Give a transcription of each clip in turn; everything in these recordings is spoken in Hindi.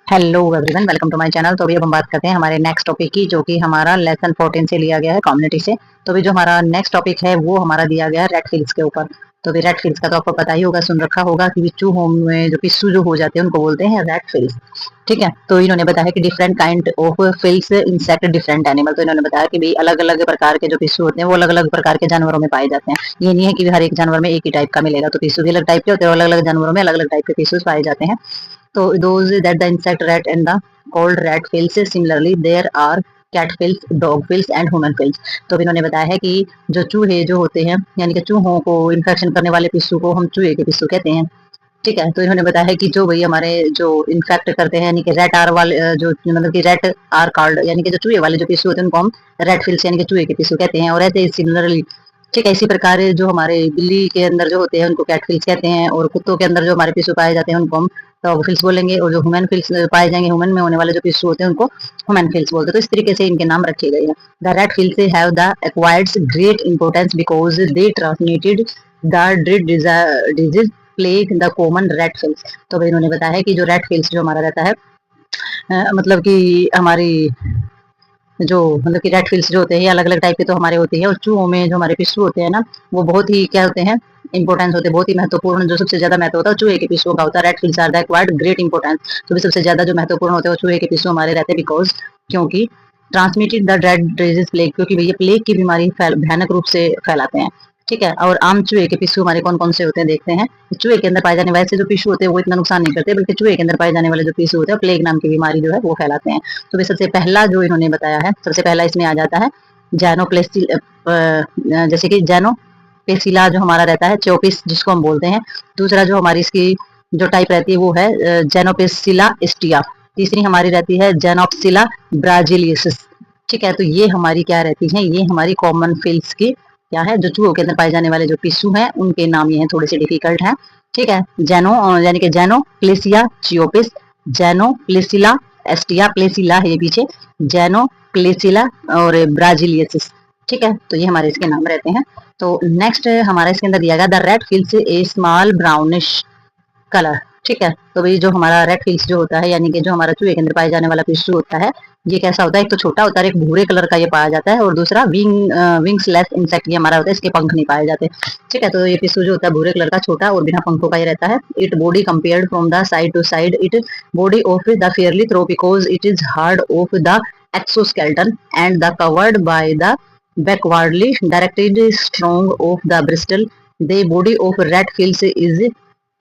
Hello everyone, welcome to my channel. तो अभी अब हम बात करते हैं हमारे नेक्स्ट टॉपिक की, जो कि हमारा लेसन 14 से लिया गया है, कम्युनिटी से। तो अभी जो हमारा नेक्स्ट टॉपिक है वो हमारा दिया गया है रेड फिल्स के ऊपर। तो अभी रेड फिल्स का तो आपको पता ही होगा, सुन रखा होगा कि बिच्छू होम में जो पिस्सू जो हो जाते हैं उनको बोलते हैं रेड फिल्स। ठीक है, तो इन्होंने बताया कि different kind of fleas insect different animal. तो इन्होंने बताया कि भाई अलग अलग प्रकार के जो पिस्सू होते हैं वो अलग अलग प्रकार के जानवरों में पाए जाते हैं। ये नहीं है कि हर एक जानवर में एक ही टाइप का मिलेगा। तो पिस्सू भी अलग टाइप के होते हैं, अलग अलग जानवरों में अलग अलग टाइप के पिस्सू पाए जाते हैं। So those that the insect rat and the called rat fills, similarly there are cat fleas, dog fleas and human fleas. तो इन्होंने बताया है कि जो चूहे जो होते हैं, यानी कि चूहों को इन्फेक्शन करने वाले पिस्सू को हम चूहे के पिस्सू कहते हैं। ठीक है, तो इन्होंने बताया है कि जो भाई हमारे जो इन्फेक्ट करते हैं, यानी कि रेट आर वाले जो मतलब कि रेट आर कार्ड, यानी कि जो चूहे वाले जो पिस्सू होते हैं उनको हम रेट फिल्स यानी कि चूहे के पिस्सू कहते हैं। और ऐसे सिमिलरली ठीक है, इसी प्रकार जो हमारे बिल्ली के अंदर जो होते हैं उनको कैट फिल्स कहते हैं, और कुत्तों के अंदर जो हमारे पिस्सू पाए जाते हैं उनको हम डॉग फिल्स बोलेंगे, और जो ह्यूमन फिल्स पाए जाएंगे, ह्यूमन में होने वाले जो पिस्सू होते हैं उनको ह्यूमन फिल्स बोलते हैं। तो इस तरीके से इनके नाम रखे गए हैं। The rat fleas have the acquired great importance because they transmitted the dread disease plague the common rat fleas. तो भाई इन्होंने बताया है कि जो रेड फिल्स जो हमारा रहता है, मतलब कि हमारी जो मतलब कि रेड फिल्स जो होते हैं अलग अलग टाइप के तो हमारे होते हैं, और चूहों में जो हमारे पिस्सू होते हैं ना, वो बहुत ही क्या होते हैं, इंपोर्टेंस होते हैं, बहुत ही महत्वपूर्ण। जो सबसे ज्यादा महत्व होता है चूहे के पिस्सुओं का होता है। Rat fleas are the acquired great importance. तो भी सबसे ज्यादा जो महत्वपूर्ण होते हैं वो चूहे के पिस्सू हमारे रहते हैं, बिकॉज क्योंकि transmitted the red disease plague, क्योंकि भैया प्लेग की बीमारी भयानक रूप से फैलाते हैं। ठीक है, और आम चूहे के पिस्सू हमारे कौन कौन से होते हैं देखते हैं। चूहे के अंदर पाए जाने वाले जो पिस्सू होते हैं वो इतना नुकसान नहीं करते, बल्कि चूहे के अंदर पाए जाने वाले जो पिस्सू होते हैं प्लेग नाम की बीमारी जो है वो फैलाते हैं। तो सबसे पहला जो इन्होंने बताया है, सबसे पहला इसमें आ जाता है जैनोप्लेस्टी, जैसे कि जैनोपेसिला जो हमारा रहता है, चोपिस जिसको हम बोलते हैं। दूसरा जो हमारी इसकी जो टाइप रहती है वो है जैनोपेसिला स्टिया। तीसरी हमारी रहती है जेनोप्सिला ब्राजिलियसिस। ठीक है, तो ये हमारी क्या रहती है, ये हमारी कॉमन फिल्स की क्या है, जो चूहों के अंदर पाए जाने वाले जो पिस्सू हैं उनके नाम ये हैं, थोड़े से डिफिकल्ट हैं। ठीक है, जेनो यानी कि जेनो प्लेसिया चियोपिस, जेनो प्लेसिला एस्टिया, प्लेसिला है ये पीछे, जेनो प्लेसिला और ब्राजिलियसिस। ठीक है, तो ये हमारे इसके नाम रहते हैं। तो नेक्स्ट हमारा इसके अंदर दिया गया the rat fleas a small brownish colour. ठीक है, तो भाई जो हमारा रेड फिल्स जो होता है, यानी कि जो हमारा चूहे के अंदर पाए जाने वाला पिस्सू होता है, ये कैसा होता है, एक तो छोटा होता है, एक भूरे कलर का ये पाया जाता है, और दूसरा विंग्स लेस इंसेक्ट ये हमारा होता है, इसके पंख नहीं पाए जाते। ठीक है, तो ये पिस्सू जो होता है भूरे कलर का, छोटा और बिना पंखों का ये रहता है। It body compared from the side to side, it body of the fairly throw because it is hard of the exoskeleton and the covered by the backwardly directed strong of the bristle. The body of rat fills is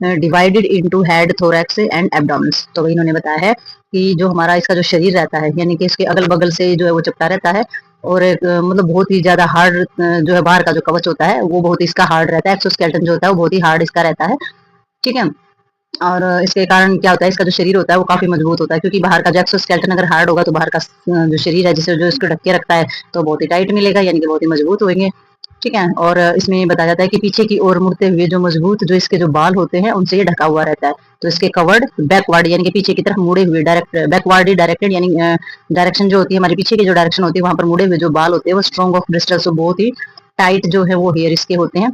divided into head, thorax and abdomens. तो इन्होंने बताया है कि जो हमारा इसका जो शरीर रहता है, यानी कि इसके अगल बगल से जो है वो चिपटा रहता है, और एक मतलब बहुत ही ज्यादा हार्ड जो है बाहर का जो कवच होता है वो बहुत ही इसका हार्ड रहता है। एक्सोस्केलेटन जो होता है वो बहुत ही हार्ड इसका रहता है। ठीक है, और इसके कारण क्या होता है, इसका जो शरीर होता है वो काफी मजबूत होता है, क्योंकि बाहर का जो एक्सोस्केलेटन अगर हार्ड होगा तो बाहर का जो शरीर है जिसे जो इसको ढक के रखता है तो बहुत ही टाइट मिलेगा, यानी कि बहुत ही मजबूत होंगे। ठीक है, और इसमें बताया जाता है कि पीछे की ओर मुड़ते हुए जो मजबूत जो इसके जो बाल होते हैं उनसे ये ढका हुआ रहता है। तो इसके कवर्ड बैकवर्ड, यानी कि पीछे की तरफ मुड़े हुए, डायरेक्ट बैकवर्ड डायरेक्टेड, यानी डायरेक्शन जो होती है हमारे पीछे की जो डायरेक्शन होती है वहां पर मुड़े हुए जो बाल होते हैं वो स्ट्रॉन्ग ऑफ ब्रिस्टल, से बहुत ही टाइट जो है वो हेयर इसके होते हैं।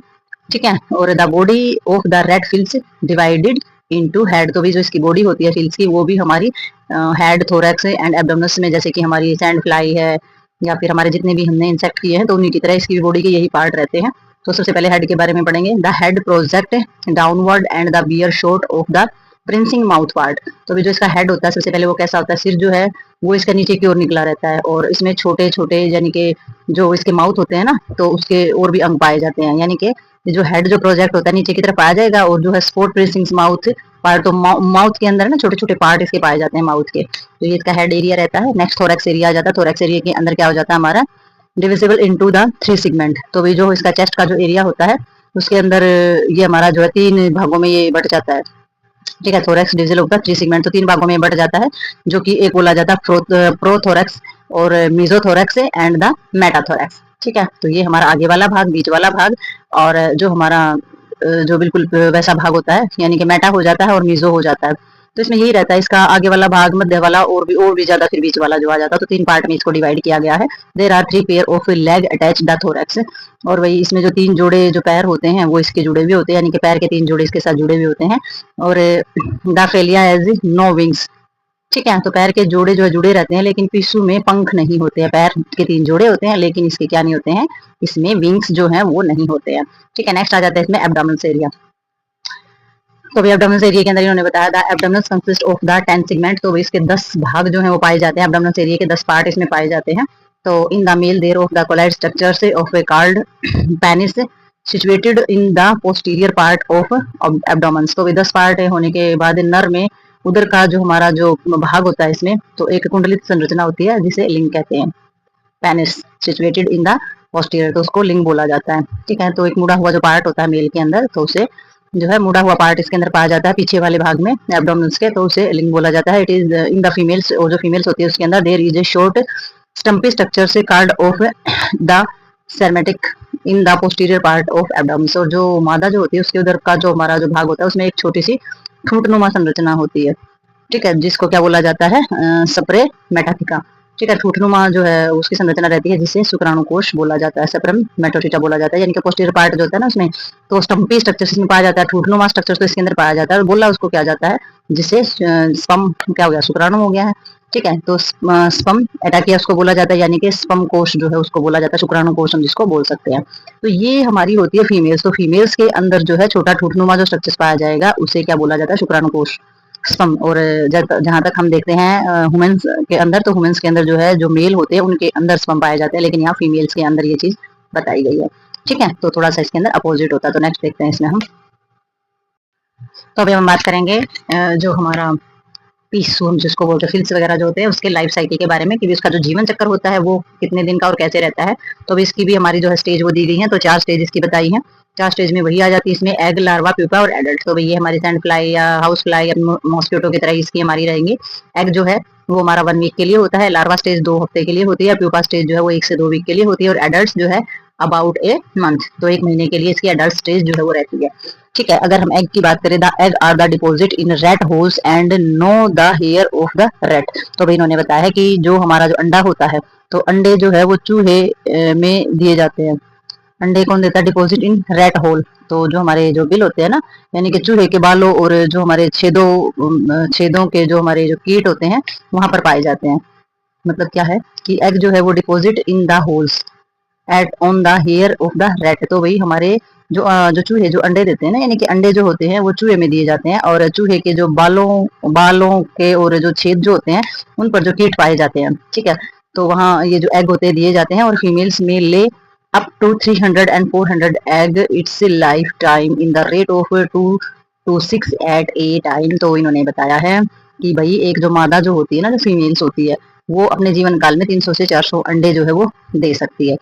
ठीक है, और the body of the rat fleas divided into head. तो भी जो इसकी बॉडी होती है फिल्स की वो भी हमारी हेड, थोरैक्स एंड एब्डोमिनस में, जैसे कि हमारी सैंड फ्लाई है या फिर हमारे जितने भी हमने इंसेक्ट किए हैं तो उन्हीं की तरह इसकी बॉडी के यही पार्ट रहते हैं। तो सबसे पहले हेड के बारे में पढ़ेंगे। The head project downward and the bear short of the piercing mouth part. तो भी जो इसका हेड होता है सबसे पहले वो कैसा होता है, सिर जो है वो इसका नीचे की ओर निकला रहता है, और इसमें छोटे छोटे यानी कि जो इसके माउथ होते हैं ना तो उसके और भी अंग पाए जाते हैं, यानी कि जो हेड जो प्रोजेक्ट होता है नीचे की तरफ आ जाएगा, और जो है स्पोर्ट प्रिंसिंग माउथ पार्ट, तो माउथ के अंदर ना छोटे छोटे पार्ट इसके पाए जाते हैं माउथ के। तो ये इसका हेड एरिया रहता है। नेक्स्ट थोरैक्स एरिया आ जाता है। थोरैक्स एरिया के अंदर क्या हो जाता है हमारा, डिविजिबल इनटू द 3 सेगमेंट। तो भी जो इसका चेस्ट का जो एरिया होता है उसके अंदर ये हमारा जो है 3 भागों में ये बट जाता है। ठीक है, थोरैक्स डिविजिबल होता है 3 सेगमेंट, तो 3 भागों में बट जाता है, जो कि एक बोला जाता है प्रोथोरैक्स और मीजोथोरैक्स एंड द मेटाथोरैक्स। ठीक है, तो ये हमारा आगे वाला भाग, बीच वाला भाग, और जो हमारा जो बिल्कुल वैसा भाग होता है, यानी कि मेटा हो जाता है और मीजो हो जाता है। तो इसमें यही रहता है, इसका आगे वाला भाग, मध्य वाला और भी ज्यादा फिर बीच वाला जो आ जाता है। तो 3 पार्ट में इसको डिवाइड किया गया है। There are 3 pair of leg attach the thorax. और वही इसमें जो 3 जोड़े जो पैर होते हैं वो इसके जुड़े हुए होते हैं, यानी कि पैर के 3 जोड़े इसके साथ जुड़े हुए होते हैं। और द फेलिया हैज नो विंग्स। ठीक है। तो पैर के जोड़े जो है जुड़े रहते हैं, लेकिन पिस्सू में पंख नहीं होते हैं। पैर के 3 जोड़े होते हैं, लेकिन इसके क्या नहीं होते हैं, इसमें विंग्स जो है वो नहीं होते हैं। ठीक है। नेक्स्ट आ जाता है इसमें एब्डोमिनल एरिया। तो भी एब्डोमिनल एरिया के अंदर इन्होंने बताया था abdominal consist of the 10 segment. तो इसके 10 भाग जो है वो पाए जाते हैं। एब्डोमिनल एरिया के 10 पार्ट इसमें पाए जाते हैं। तो in the male there of the coiled structure say of a card penis situated in the posterior part of abdomen. तो 10 पार्ट होने के बाद नर में उधर का जो हमारा जो भाग होता है इसमें, तो एक कुंडलित संरचना होती है जिसे लिंग कहते हैं। Penis situated in the posterior, तो उसको लिंग बोला जाता है। ठीक है। तो एक मुड़ा हुआ जो पार्ट होता है मेल के अंदर, तो उसे जो है मुड़ा हुआ पार्ट इसके अंदर पाया जाता है पीछे वाले भाग में एब्डोमिनल्स के, तो उसे लिंग बोला जाता है। It is in the females, और जो फीमेल्स होती है उसके अंदर there is a short stumpy structure say card of the spermatic in the posterior part of abdomen. और जो मादा जो होती है उसके उधर का जो हमारा जो भाग होता है उसमें एक छोटी सी ठूंठनुमा संरचना होती है। ठीक है। जिसको क्या बोला जाता है, सप्रे मेटाथिका। ठीक है। ठूठनुमा जो है उसकी संरचना रहती है जिसे शुक्राणु कोश बोला जाता है, सेप्रम मेटोसिटा बोला जाता है। यानी कि पोस्टीरियर पार्ट जो होता है ना उसमें, तो स्टम्पी स्ट्रक्चर इसमें पाया जाता है, ठूठनुमा स्ट्रक्चर तो इसके अंदर पाया जाता है। और बोला उसको क्या जाता है, जिसे स्पम क्या हो गया, शुक्राणु हो गया है। ठीक है। तो स्पम एटाकिया उसको बोला जाता है, यानी कि स्पम कोश जो है उसको बोला जाता है, शुक्राणु कोश हम जिसको बोल सकते हैं। तो ये हमारी होती है फीमेल्स। तो फीमेल्स के अंदर जो है छोटा ठूठनुमा जो स्ट्रक्चर पाया जाएगा उसे क्या बोला जाता है, शुक्राणु कोश, स्पम। और जहां तक हम देखते हैं वुमेन्स के अंदर, तो वुमेन्स के अंदर जो है जो मेल होते हैं उनके अंदर स्पम पाए जाते हैं, लेकिन यहाँ फीमेल्स के अंदर ये चीज बताई गई है। ठीक है। तो थोड़ा सा इसके अंदर अपोजिट होता है। तो नेक्स्ट देखते हैं इसमें हम। तो अभी हम बात करेंगे जो हमारा पीसू हम जिसको बोलते हैं, फिल्स वगैरह जो होते हैं उसके लाइफ साइकिल के बारे में, कि उसका जो जीवन चक्कर होता है वो कितने दिन का और कैसे रहता है। तो अभी इसकी भी हमारी जो है स्टेज वो दी गई है। तो 4 स्टेज इसकी बताई है। 4 स्टेज में वही आ जाती है इसमें, एग, लार्वा, प्यूपा और एडल्ट। तो भाई ये हमारी सैंड फ्लाई या हाउस फ्लाई या मॉस्किटो की तरह इसकी हमारी रहेंगी। एग जो है वो हमारा 1 वीक के लिए होता है, लार्वा स्टेज 2 हफ्ते के लिए होती है, प्यूपा स्टेज जो है वो 1 से 2 वीक के लिए होती है, और एडल्ट जो है अबाउट ए मंथ, तो 1 महीने के लिए इसकी एडल्ट स्टेज जो है वो रहती है। ठीक है। अगर हम एग की बात करें, the egg are the deposit in rat holes and no the hair of the rat. तो भाई इन्होंने बताया है कि जो हमारा जो अंडा होता है, तो अंडे जो है वो चूहे में दिए जाते हैं। अंडे कौन देता है, डिपोजिट इन रेट होल। तो जो हमारे जो बिल होते हैं ना, यानी कि चूहे के बालों और जो हमारे छेदों के जो हमारे जो कीट होते हैं वहां पर पाए जाते हैं। मतलब क्या है कि एग जो है वो deposit in the holes at on the hair of the rat. तो वही हमारे जो चूहे जो अंडे देते हैं ना, यानी कि अंडे जो होते हैं वो चूहे में दिए जाते हैं, और चूहे के जो बालों के और जो छेद जो होते हैं उन पर जो कीट पाए जाते हैं। ठीक है। तो वहाँ ये जो एग होते हैं दिए जाते हैं, और फीमेल्स में lay up to 300 and 400 egg it's life time in the rate of 2 to 6 at a time. तो इन्होंने बताया है कि भाई एक जो मादा जो होती है ना, जो फीमेल्स होती है, वो अपने जीवन काल में 300 से 400 अंडे जो है वो दे सकती है।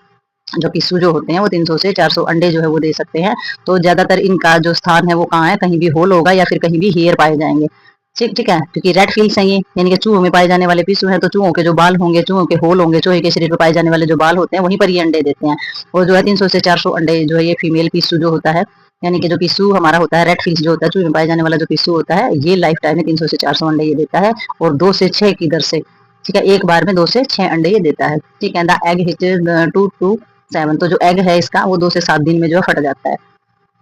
जो पिस्सू जो होते हैं वो 300 से 400 अंडे जो है वो दे सकते हैं। तो ज्यादातर इनका जो स्थान है वो कहाँ है, कहीं भी होल होगा या फिर कहीं भी हेयर पाए जाएंगे। ठीक ठीक है। क्योंकि रेड फील्स हैं ये, यानी कि चूहों में पाए जाने वाले पिस्सू हैं, तो चूहों के जो बाल होंगे, चूहों के होल होंगे, चूहे के शरीर पर पाए जाने वाले जो बाल होते हैं वहीं पर ये अंडे देते हैं। और जो है 300 से 400 अंडे जो है ये फीमेल पिस्सू जो होता है, यानी कि जो पिस्सू हमारा होता है रेड फील्स जो होता है, चूहे में पाए जाने वाला जो पिस्सू होता है, ये लाइफ टाइम में 300 से 400 अंडे ये देता है, और 2 से 6 की दर से। ठीक है। एक बार में 2 से 6 अंडे ये देता है। ठीक है। The egg hatches 2 to 7। तो जो एग है इसका वो 2 से 7 दिन में जो फट जाता है।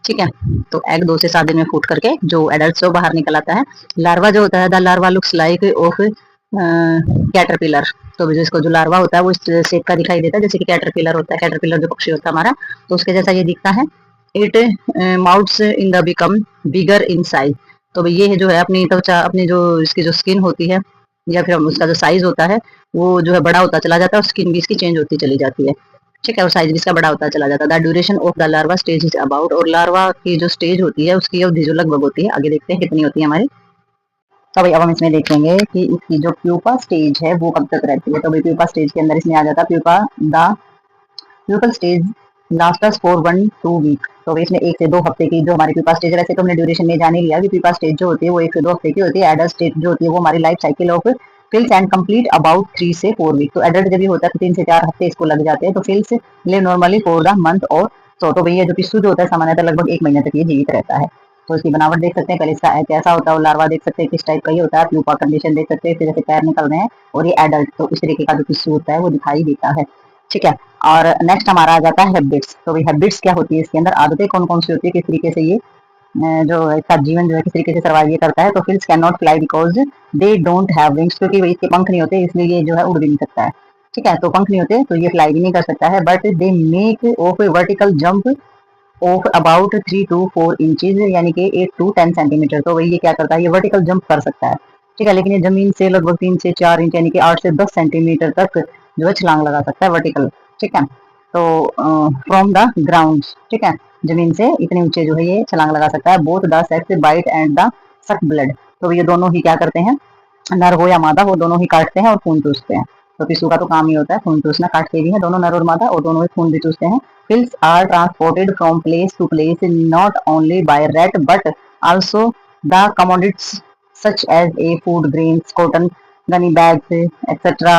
ठीक है। तो एग 2 से 7 दिन में फूट करके जो एडल्ट से बाहर निकल आता है। लार्वा जो होता है, the larva looks like of caterpillar. तो जिसको जो लार्वा होता है वो इस शेप का दिखाई देता है, जैसे कि कैटरपिलर होता है, कैटरपिलर जो पक्षी होता है हमारा, तो उसके जैसा ये दिखता है। It moults in the become bigger in size. तो ये जो है अपनी त्वचा, अपनी जो इसकी जो स्किन होती है या फिर उसका जो साइज होता है वो जो है बड़ा होता चला जाता है, और स्किन भी इसकी चेंज होती चली जाती है। ठीक है। और साइज भी इसका बड़ा होता चला जाता है। The duration of the larva stage is about, और लार्वा की जो स्टेज होती है उसकी अवधि जो लगभग होती है, आगे देखते हैं कितनी होती है हमारी। तो भाई अब हम इसमें देखेंगे कि इसकी जो प्यूपा स्टेज है वो कब तक रहती है। तो भाई प्यूपा स्टेज के अंदर इसमें आ जाता है pupa the pupal stage lasts for 1-2 week. तो इसमें 1 से 2 हफ्ते की जो हमारी प्यूपा स्टेज है। वैसे तो हमने ड्यूरेशन में जान ही लिया कि प्यूपा स्टेज जो होती है वो 1 से 2 हफ्ते की होती है। एडल्ट स्टेज जो होती है वो हमारी life cycle of fleas and complete about 3 से 4 वीक। तो एडल्ट जब भी होता है 3 से 4 हफ्ते इसको लग जाते हैं। तो fleas live normally for the month और तो भैया जो पिस्सू जो होता है सामान्यतः लगभग 1 महीने तक ये जीवित रहता है। तो इसकी बनावट देख सकते हैं, पहले इसका कैसा होता है, लार्वा देख सकते हैं किस टाइप का ये होता है, प्यूपा कंडीशन देख सकते हैं, जैसे पैर निकल रहे हैं, और ये एडल्ट तो इस तरीके का जो पिस्सू होता है वो दिखाई देता है। ठीक है। और नेक्स्ट हमारा आ जाता है हैबिट्स। तो भाई हैबिट्स क्या होती है, इसके अंदर आदतें कौन कौन सी होती है, किस तरीके से ये जो इसका जीवन जो है किस तरीके से सर्वाइव ये करता है। तो fleas can not fly because they don't have wings, क्योंकि इसके पंख नहीं होते इसलिए ये जो है उड़ भी नहीं सकता है। ठीक है, तो पंख नहीं होते तो ये फ्लाई भी नहीं कर सकता है। But they make of vertical jump of about 3 to 4 inches, यानी कि 8 to 10 सेंटीमीटर। तो वही ये क्या करता है, ये वर्टिकल जंप कर सकता है। ठीक है, लेकिन ये जमीन से लगभग 3 से 4 इंच यानी कि 8 से 10 सेंटीमीटर तक जो है छलांग लगा सकता है वर्टिकल। ठीक है, तो फ्रॉम द ग्राउंड, ठीक है, जमीन से इतने ऊंचे जो है ये छलांग लगा सकता है। Both the sex bite and the suck blood, तो ये दोनों ही क्या करते हैं, नर हो या मादा, वो दोनों ही काटते हैं और खून चूसते हैं। तो पिस्सू का तो काम ही होता है खून चूसना, काटते भी है दोनों नर और मादा, और दोनों ही खून भी चूसते हैं। Pills are transported from place to place not only by rat but also the commodities such as a food grains, cotton, gunny bags, etc.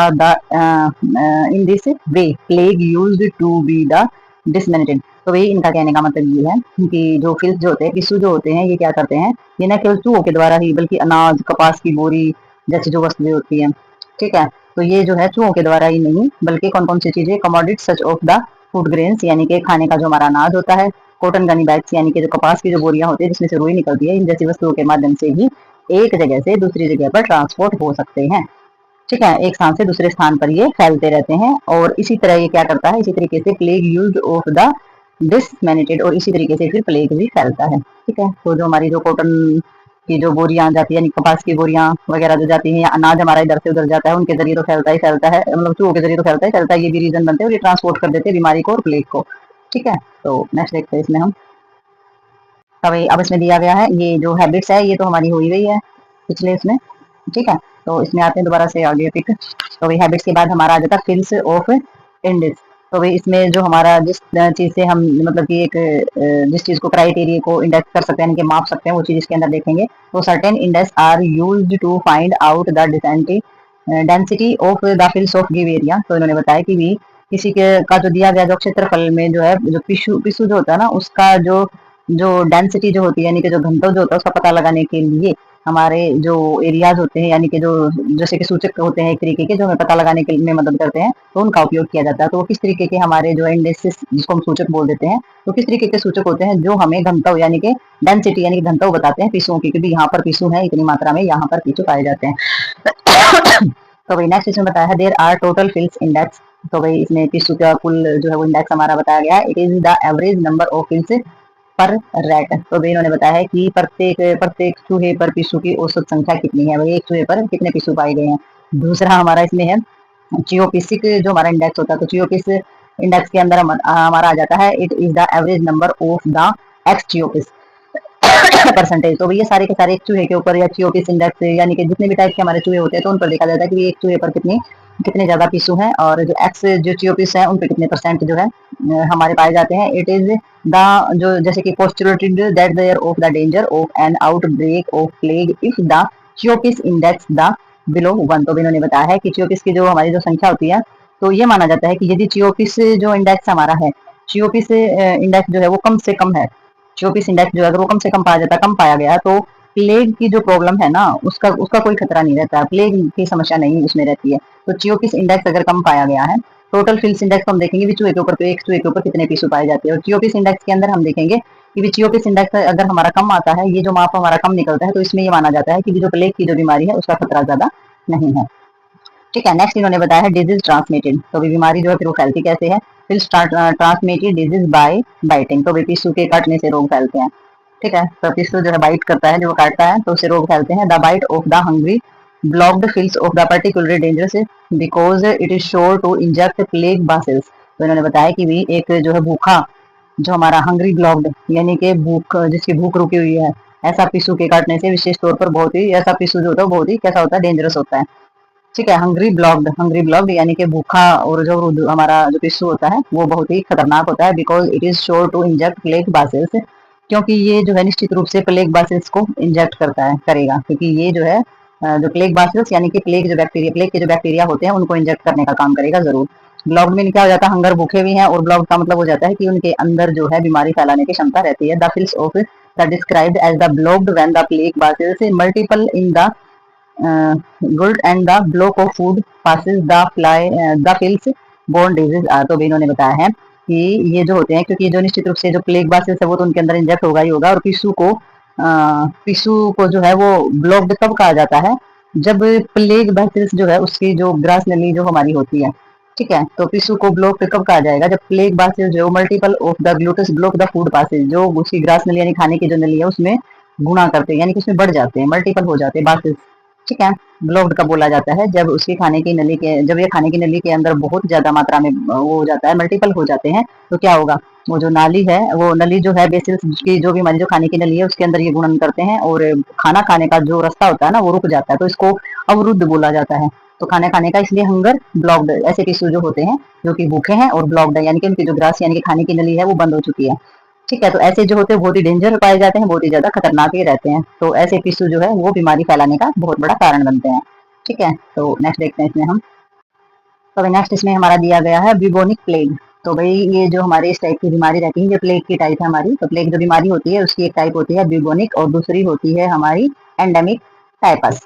In this way plague used to be the disseminated। तो वही इनका कहने का मतलब ये है कि जो फिल्स जो होते हैं, पिस्सू जो होते हैं, ये क्या करते हैं, ये न केवल चूहों के द्वारा ही बल्कि अनाज, कपास की बोरी जैसी जो वस्तुएं होती हैं, ठीक है, तो ये जो है चूहों के द्वारा ही नहीं बल्कि कौन कौन सी चीजें, commodity such of the food grains यानी कि खाने का जो हमारा अनाज होता है, कॉटन गनी बैग्स यानी कि जो कपास की जो बोरियां होती है जिसमें से रुई निकलती है, इन जैसी वस्तुओं के माध्यम से भी एक जगह से दूसरी जगह पर ट्रांसपोर्ट हो सकते हैं। ठीक है, एक स्थान से दूसरे स्थान पर ये फैलते रहते हैं। और इसी तरह ये क्या करता है, इसी तरीके से प्लेग यूज ऑफ द डिसमेनिटेड, और इसी तरीके से फिर प्लेग भी फैलता है। ठीक है, तो जो हमारी जो कॉटन की जो बोरियां जाती है, यानी कपास की बोरियां वगैरह जो जाती हैं, या अनाज हमारा इधर से उधर जाता है, उनके जरिए तो फैलता ही फैलता है, मतलब चूहों के जरिए तो फैलता ही फैलता है, ये भी रीजन बनते हैं और ये ट्रांसपोर्ट कर देते हैं बीमारी को और प्लेग को। ठीक है, तो नेक्स्ट देखते हैं इसमें हम। अब इसमें दिया गया है ये जो हैबिट्स है, ये तो हमारी हुई गई है पिछले इसमें। ठीक है, तो इसमें आते हैं दोबारा से आगे पिक। तो वही हैबिट्स के बाद हमारा आ जाता है फिल्स ऑफ इंडिस। तो भाई इसमें जो हमारा जिस चीज से हम मतलब कि एक जिस चीज को क्राइटेरिया को इंडेक्स कर सकते हैं, यानी कि माप सकते हैं, वो चीज इसके अंदर देखेंगे। तो certain index are used to find out the density of the fleas of give area. तो इन्होंने बताया कि भी किसी के का जो दिया गया जो क्षेत्रफल में जो है जो पिशु पिशु जो होता है ना, उसका जो जो डेंसिटी जो होती है, यानी कि जो घनत्व जो होता है, उसका पता लगाने के लिए हमारे जो एरियाज होते हैं, यानी कि जो जैसे कि सूचक होते हैं एक तरीके के, जो हमें पता लगाने के लिए मदद करते हैं, तो उनका उपयोग किया जाता है। तो वो किस तरीके के हमारे जो इंडेक्सेस जिसको हम सूचक बोल देते हैं, तो किस तरीके के सूचक होते हैं जो हमें घनत्व यानी कि डेंसिटी यानी कि घनत्व बताते हैं पिसुओं की, क्योंकि यहाँ पर पिसु है इतनी मात्रा में, यहाँ पर पिसु पाए जाते हैं। तो भाई नेक्स्ट इसमें बताया है देयर आर टोटल फिल्स इंडेक्स। तो भाई इसमें पिसु का कुल जो है वो इंडेक्स हमारा बताया गया है। It is the average number of fleas per rat. तो भाई इन्होंने बताया है कि प्रत्येक प्रत्येक चूहे पर पिस्सू की औसत संख्या कितनी है, भाई एक चूहे पर कितने पिस्सू पाए गए हैं। दूसरा हमारा इसमें है चियोपिसिक जो हमारा इंडेक्स होता है। तो चियोपिस इंडेक्स के अंदर हमारा आ जाता है it is the average number of the X cheopis percentage. तो ये सारे के सारे एक चूहे के ऊपर या चियोपिस इंडेक्स यानी कि जितने भी टाइप के हमारे चूहे होते हैं तो उन पर देखा जाता है कि एक चूहे पर कितने कितने ज्यादा पिसू हैं, और जो एक्स जो चियोपिस है उन पर कितने परसेंट जो है हमारे पाए जाते हैं। इट इज द जो जैसे कि postulated that there of the danger of an outbreak of plague if the cheopis index the below 1। तो इन्होंने बताया है कि चियोपिस की जो हमारी जो संख्या होती है, तो ये माना जाता है कि यदि चियोपिस जो इंडेक्स हमारा है, चियोपिस इंडेक्स जो है वो कम से कम है, चियोपिस इंडेक्स जो है अगर वो कम से कम पाया जाता है, कम पाया गया है, तो प्लेग की जो प्रॉब्लम है ना उसका उसका कोई खतरा नहीं रहता, प्लेग की समस्या नहीं उसमें रहती है। तो चियोपिस इंडेक्स अगर कम पाया गया है, टोटल फिल्स इंडेक्स को हम देखेंगे भी चूहे के ऊपर, तो एक चूहे के ऊपर कितने पिसू पाए जाते हैं। और चियोपिस इंडेक्स के अंदर हम देखेंगे कि चियोपिस इंडेक्स अगर हमारा कम आता है, ये जो माप हमारा कम निकलता है, तो इसमें ये माना जाता है कि जो प्लेग की जो बीमारी है उसका खतरा ज्यादा नहीं है। ठीक है, नेक्स्ट इन्होंने बताया है डिजीज ट्रांसमिटेड। तो भी बीमारी जो है फिर वो फैलती कैसे है, फिर ट्रांसमिटेड डिजीज बाय बाइटिंग। तो भी पिस्सू के काटने से रोग फैलते हैं। ठीक है, तो पिस्सू जो है बाइट करता है, जो काटता है तो उससे रोग फैलते हैं। The bite of the hungry blocked fleas of the particularly dangerous because it is sure to inject plague bacilli. तो इन्होंने बताया कि भी एक जो है भूखा जो हमारा हंग्री ब्लॉक्ड यानी कि भूख जिसकी भूख रुकी हुई है, ऐसा पिस्सू के काटने से विशेष तौर पर बहुत ही ऐसा पिस्सू जो होता है बहुत ही कैसा होता है, डेंजरस होता है। ठीक है, हंग्री ब्लॉक्ड यानी कि भूखा, और जो हमारा जो पिस्सू होता है वो बहुत ही खतरनाक होता है। Because it is sure to inject plague bacilli, क्योंकि ये जो है निश्चित रूप से प्लेग बासिल्स को इंजेक्ट करता है करेगा, क्योंकि ये जो है जो प्लेग बासिल्स यानी कि प्लेग के जो बैक्टीरिया होते हैं उनको इंजेक्ट करने का काम करेगा जरूर। ब्लॉक्ड में क्या हो जाता है, हंगर भूखे भी हैं, और ब्लॉक्ड का मतलब हो जाता है कि उनके अंदर जो है बीमारी फैलाने की क्षमता रहती है। The fleas of the described as the blocked when the plague bacilli multiple in the gut and the block of food passes the fly the fleas borne disease are. तो भी इन्होंने बताया है कि ये जो होते हैं, क्योंकि ये जो निश्चित रूप से जो प्लेग बासिलस है वो तो उनके अंदर इंजेक्ट होगा ही होगा, और पिस्सू को जो है वो ब्लॉक्ड कब कहा जाता है, जब प्लेग बासिलस जो है उसकी जो ग्रास नली जो हमारी होती है, ठीक है, तो पिस्सू को ब्लॉक कब कहा जाएगा, जब प्लेग बासिलस जो multiple of the glutes block the food passage, जो उसकी ग्रास नली यानी खाने की जो नली है उसमें गुणा करते हैं, यानी कि उसमें बढ़ जाते हैं, मल्टीपल हो जाते हैं बासिलस, ठीक है। ब्लॉक्ड का बोला जाता है जब उसकी खाने की नली के जब ये खाने की नली के अंदर बहुत ज्यादा मात्रा में वो हो जाता है, मल्टीपल हो जाते हैं, तो क्या होगा, वो जो नाली है, वो नली जो है बेसिल्स की जो भी हमारी जो खाने की नली है उसके अंदर ये गुणन करते हैं, और खाना खाने का जो रास्ता होता है ना वो रुक जाता है, तो इसको अवरुद्ध बोला जाता है। तो खाना खाने का इसलिए हंगर ब्लॉक्ड, ऐसे टिश्यू जो होते हैं जो कि भूखे हैं और ब्लॉक्ड है, यानी कि उनकी जो ग्रास यानी कि खाने की नली है वो बंद हो चुकी है, ठीक है। तो ऐसे जो होते हैं बहुत ही डेंजर पाए जाते हैं, बहुत ही ज्यादा खतरनाक ही रहते हैं, तो ऐसे टिश्यू जो है वो बीमारी फैलाने का बहुत बड़ा कारण बनते हैं, ठीक है। तो नेक्स्ट देखते हैं इसमें हम। तो नेक्स्ट इसमें हमारा दिया गया है ब्यूबोनिक प्लेग। तो भाई ये जो हमारे इस टाइप की बीमारी रहती है, ये प्लेग की टाइप है हमारी। तो प्लेग जो बीमारी होती है उसकी एक टाइप होती है ब्यूबोनिक, और दूसरी होती है हमारी एंडेमिक टाइपस,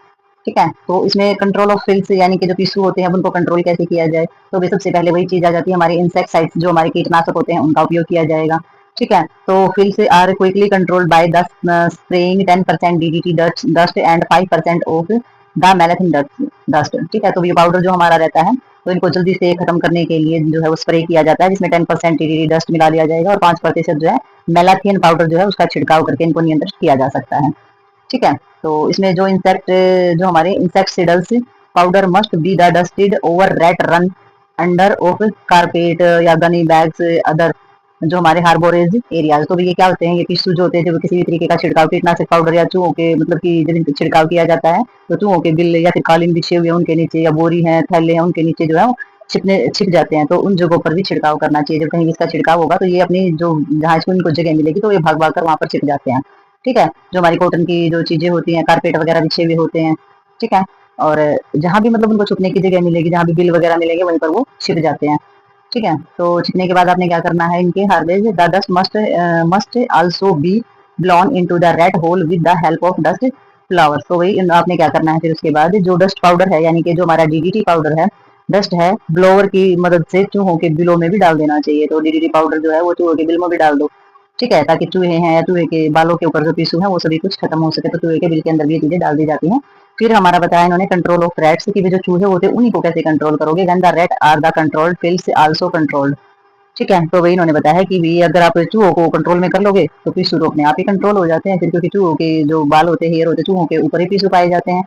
ठीक है। तो इसमें कंट्रोल ऑफ फिल्स यानी कि जो टिश्यू होते हैं उनको कंट्रोल कैसे किया जाए, तो भी सबसे पहले वही चीज आ जाती है, हमारे इंसेक्टिसाइड्स जो हमारे कीटनाशक होते हैं उनका उपयोग किया जाएगा, ठीक है। तो fleas are quickly controlled by the spraying 10% DDT dust and 5% of the malathion dust, ठीक है। तो ये पाउडर जो हमारा रहता है, तो इनको जल्दी से खत्म करने के लिए जो है वो स्प्रे किया जाता है, जिसमें 10% टीडीटी डस्ट मिला लिया जाएगा और 5% जो है मेलाथियन पाउडर जो है उसका छिड़काव करके इनको नियंत्रित किया जा सकता है, ठीक है। तो इसमें जो हमारे insecticides powder must be the dusted over rate run under of carpet या गनी बैग्स अदर जो हमारे हार्बोरेज एरियाज। तो ये क्या होते हैं, ये टिश्यू जो होते हैं, जब किसी भी तरीके का छिड़काव कीटनाशक पाउडर या चूहों के मतलब कि जब छिड़काव किया जाता है, तो चूहों के बिल या फिर कालीन बिछे हुए उनके नीचे, या बोरी है, थैले हैं, उनके नीचे जो है छिप जाते हैं, तो उन जगहों पर भी छिड़काव करना चाहिए। जब कहीं इसका छिड़काव होगा तो ये अपनी जो जहाँ इसको इनको जगह मिलेगी तो ये भाग भाग कर वहां पर छिप जाते हैं, ठीक है। जो हमारी कॉटन की जो चीजें होती हैं, कारपेट वगैरह बिछे हुए होते हैं, ठीक है, और जहां भी मतलब उनको छुपने की जगह मिलेगी, जहां भी बिल वगैरह मिलेंगे वहीं पर वो छिप जाते हैं, ठीक है। तो छिपने के बाद आपने क्या करना है, इनके harbourage the dust must also be blown into the red hole with the help of dust flower. तो वही आपने क्या करना है, फिर उसके बाद जो डस्ट पाउडर है, यानी कि जो हमारा डीडीटी पाउडर है, डस्ट है, ब्लोअर की मदद से चूहों के बिलों में भी डाल देना चाहिए। तो डीडीटी पाउडर जो है वो चूहों के बिल में भी डाल दो, ठीक है, ताकि चूहे हैं या चूहे के बालों के ऊपर जो टिश्यू है वो सभी कुछ खत्म हो सके। तो चूहे के बिल के अंदर भी ये चीजें डाल दी जाती हैं। फिर हमारा बताया इन्होंने कंट्रोल ऑफ रैट्स की, जो चूहे होते हैं उन्हीं को कैसे कंट्रोल करोगे, when the rat are the controlled fleas also controlled, ठीक है। तो वही इन्होंने बताया कि भी अगर आप चूहों को कंट्रोल में कर लोगे तो पिस्सू तो अपने आप ही कंट्रोल हो जाते हैं, फिर क्योंकि चूहों के जो बाल होते हैं, हेयर होते हैं, चूहों के ऊपर ही पिस्सू पाए जाते हैं।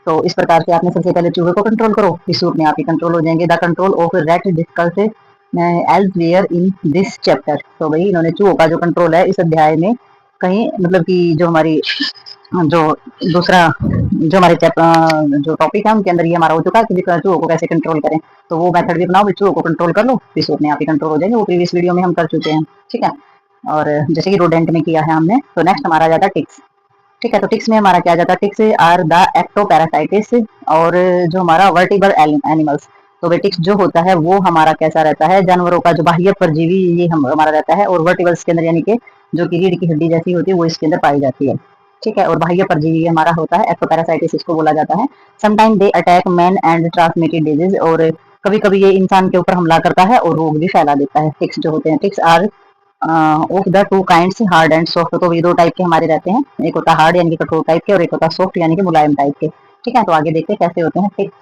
तो इस प्रकार से आपने सबसे पहले चूहे को कंट्रोल करो, पिस्सू अपने आप ही कंट्रोल हो जाएंगे। The control of rat discuss elsewhere in this chapter. तो भाई इन्होंने चूहों का जो कंट्रोल है इस अध्याय में कहीं मतलब कि जो हमारी जो दूसरा जो हमारे जो टॉपिक है उनके अंदर ये हमारा हो चुका है कि चूहों को कैसे कंट्रोल करें। तो वो मेथड भी अपनाओ, चूहों को कंट्रोल कर लो, पिस्सू अपने आप ही कंट्रोल हो जाएंगे। वो प्रीवियस वीडियो में हम कर चुके हैं, ठीक है। और जैसे कि रोडेंट में किया है हमने। तो नेक्स्ट हमारा आ जाता है टिक्स, ठीक है। तो टिक्स में हमारा क्या जाता है, टिक्स आर द एक्टोपैरासाइटिस, और जो हमारा वर्टिबल एनिमल्स। तो टिक्स जो होता है वो हमारा कैसा रहता है, जानवरों का जो बाह्य परजीवी ये हमारा रहता है, और वर्टिबल्स के अंदर यानी कि जो की रीढ़ की हड्डी जैसी होती है वो इसके अंदर पाई जाती है, ठीक है। और बाह्य परजीवी हमारा होता है एक्टोपैरासाइटिस, इसको बोला जाता है। Sometime they attack man and transmitted disease, और कभी कभी ये इंसान के ऊपर हमला करता है और रोग भी फैला देता है। टिक्स जो होते हैं, ticks are of the two kinds hard and soft. तो ये दो टाइप के हमारे रहते हैं, एक होता है हार्ड यानी कि कठोर टाइप के, और एक होता है सॉफ्ट यानी कि मुलायम टाइप के, ठीक है। तो आगे देखते हैं कैसे होते हैं टिक्स।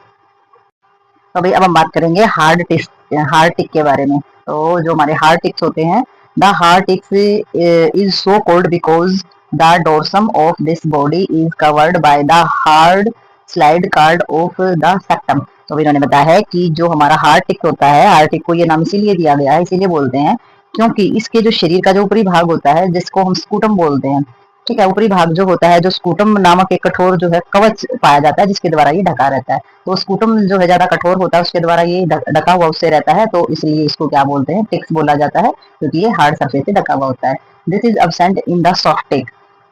तो भाई अब हम बात करेंगे हार्ड टिक के बारे में। तो जो हमारे हार्ड टिक्स होते हैं, the hard ticks is so called because the dorsum of this body is covered by the hard slide card of the scutum. तो इन्होंने बताया है कि जो हमारा हार्ड टिक होता है, हार्ड टिक को ये नाम इसीलिए दिया गया है, इसीलिए बोलते हैं क्योंकि इसके जो शरीर का जो ऊपरी भाग होता है जिसको हम स्कूटम बोलते हैं, ठीक है, ऊपरी भाग जो होता है, जो स्कूटम नामक एक कठोर जो है कवच पाया जाता है जिसके द्वारा ये ढका रहता है। तो स्कूटम जो है ज्यादा कठोर होता है, उसके द्वारा ये ढका हुआ उससे रहता है, तो इसलिए इसको क्या बोलते हैं, टिक्स बोला जाता है, क्योंकि ये हार्ड सरफेस से ढका हुआ होता है। This is absent in the soft tick,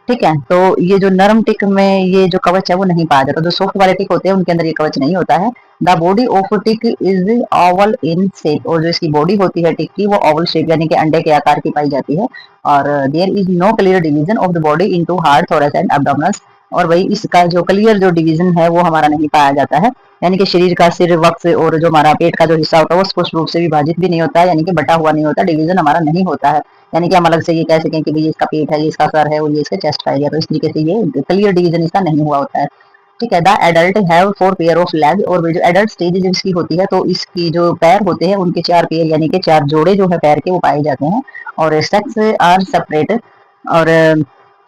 ठीक है। तो ये जो नरम टिक में ये जो कवच है वो नहीं पाया जाता, जो सॉफ्ट वाले टिक होते हैं उनके अंदर ये कवच नहीं होता है। The body of tick is oval in shape, और जो इसकी बॉडी होती है टिक की वो ओवल शेप यानी कि अंडे के आकार की पाई जाती है। और there is no clear division of the body into hard, thorax and abdominal, और वही इसका जो क्लियर जो डिवीजन है वो हमारा नहीं पाया जाता है, यानी कि शरीर का सिर, वक्ष और जो हमारा पेट का जो हिस्सा होता है वो स्पष्ट रूप से विभाजित भी नहीं होता है, यानी कि बटा हुआ नहीं होता, डिवीजन हमारा नहीं होता है, यानी कि हम अलग से ये कह सकें कि भाई इसका पेट है, ये इसका सर है और ये इसका चेस्ट है, तो इस तरीके से ये क्लियर डिवीजन इसका नहीं हुआ होता है। ठीक है। The adult have 4 pair of leg, और जो एडल्ट स्टेज जब इसकी होती है तो इसकी जो पैर होते हैं उनके 4 पेयर यानी कि 4 जोड़े जो है पैर के वो पाए जाते हैं, और सेक्स आर सेपरेट, और